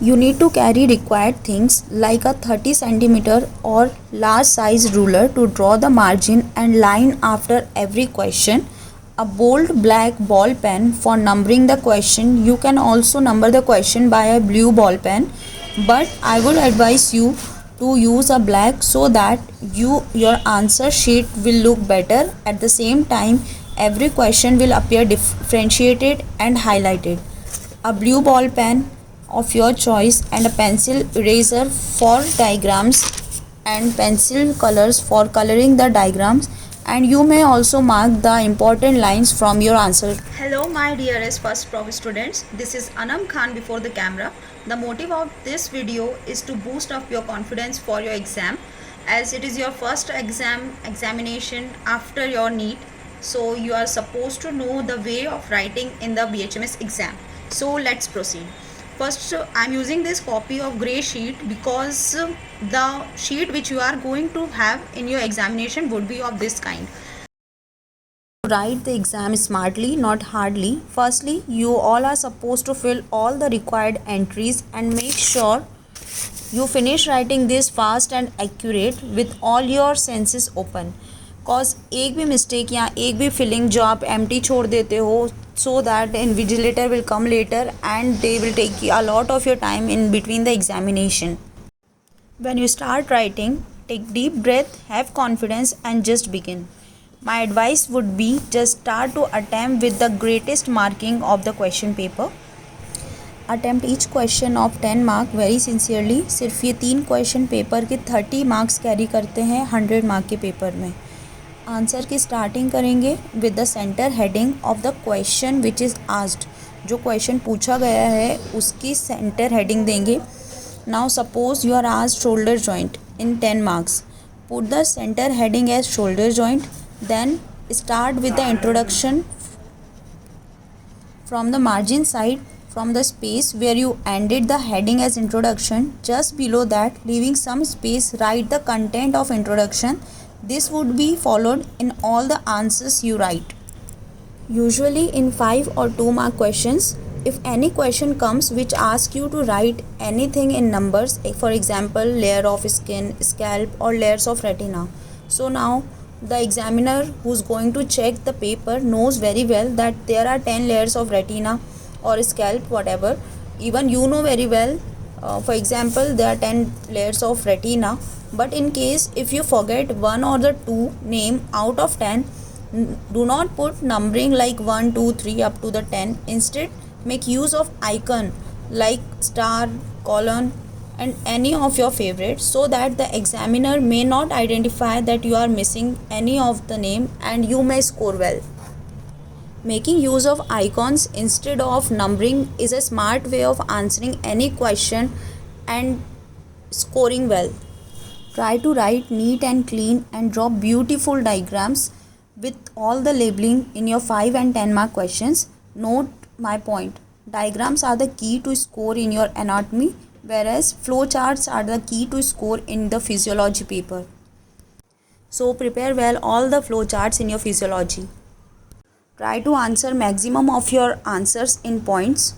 You need to carry required things like a 30 centimeter or large size ruler to draw the margin and line after every question, a bold black ball pen for numbering the question. You can also number the question by a blue ball pen, but I would advise you to use a black so that your answer sheet will look better. At the same time, every question will appear differentiated and highlighted. A blue ball pen of your choice and a pencil eraser for diagrams and pencil colors for coloring the diagrams, and you may also mark the important lines from your answer. Hello my dearest first prof students, this is Anam Khan before the camera. The motive of this video is to boost up your confidence for your exam, as it is your first examination after your NEET. So you are supposed to know the way of writing in the BHMS exam. So let's proceed. First, I am using this copy of grey sheet because the sheet which you are going to have in your examination would be of this kind. Write the exam smartly, not hardly. Firstly, you all are supposed to fill all the required entries and make sure you finish writing this fast and accurate with all your senses open. Cause एक भी mistake या एक भी filling जो आप empty छोड़ देते हो, so that invigilator will come later and they will take a lot of your time in between the examination. When you start writing, take deep breath, have confidence and just begin. My advice would be just start to attempt with the greatest marking of the question paper. Attempt each question of 10 mark very sincerely. सिर्फ ये 3 question paper के 30 marks carry करते हैं 100 mark के paper में. Answer की starting करेंगे with the centre heading of the question which is asked. जो क्वेश्चन पूछा गया है उसकी सेंटर हेडिंग देंगे. Now suppose you are asked shoulder joint in 10 marks. Put the centre heading as shoulder joint. Then start with the introduction from the margin side, from the space where you ended the heading as introduction. Just below that, leaving some space, write the content of introduction. This would be followed in all the answers you write. Usually in 5 or 2 mark questions, if any question comes which asks you to write anything in numbers, for example layer of skin, scalp or layers of retina. So now the examiner who's going to check the paper knows very well that there are 10 layers of retina or scalp, whatever. Even you know very well, for example there are 10 layers of retina, but in case if you forget one or the two name out of 10, do not put numbering like 1 2 3 up to the 10. Instead make use of icon like star, colon and any of your favorites, so that the examiner may not identify that you are missing any of the name and you may score well. Making use of icons instead of numbering is a smart way of answering any question and scoring well. Try to write neat and clean and draw beautiful diagrams with all the labeling in your 5 and 10 mark questions. Note my point. Diagrams are the key to score in your anatomy, whereas flowcharts are the key to score in the physiology paper. So prepare well all the flowcharts in your physiology. Try to answer maximum of your answers in points.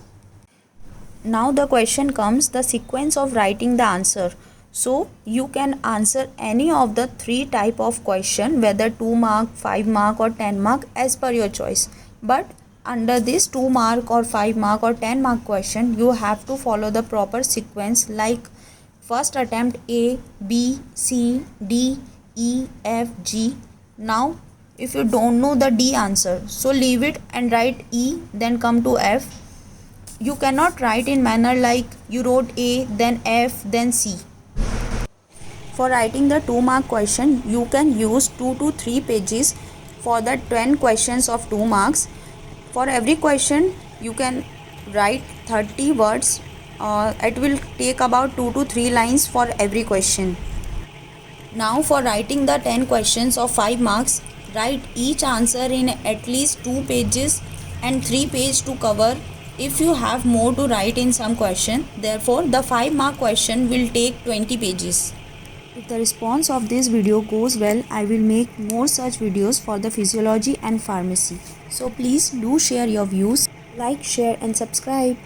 Now the question comes, the sequence of writing the answer. So you can answer any of the 3 type of question, whether 2 mark, 5 mark or 10 mark as per your choice. But under this 2 mark or 5 mark or 10 mark question, you have to follow the proper sequence like first attempt A, B, C, D, E, F, G. Now if you don't know the D answer, so leave it and write E, then come to F. You cannot write in manner like you wrote A, then F, then C. For writing the 2 mark question, you can use 2 to 3 pages for the 10 questions of 2 marks. For every question you can write 30 words. It will take about 2 to 3 lines for every question. Now for writing the 10 questions of 5 marks, write each answer in at least 2 pages and 3 pages to cover if you have more to write in some question. Therefore the 5 mark question will take 20 pages. If the response of this video goes well, I will make more such videos for the physiology and pharmacy. So please do share your views, like, share and subscribe.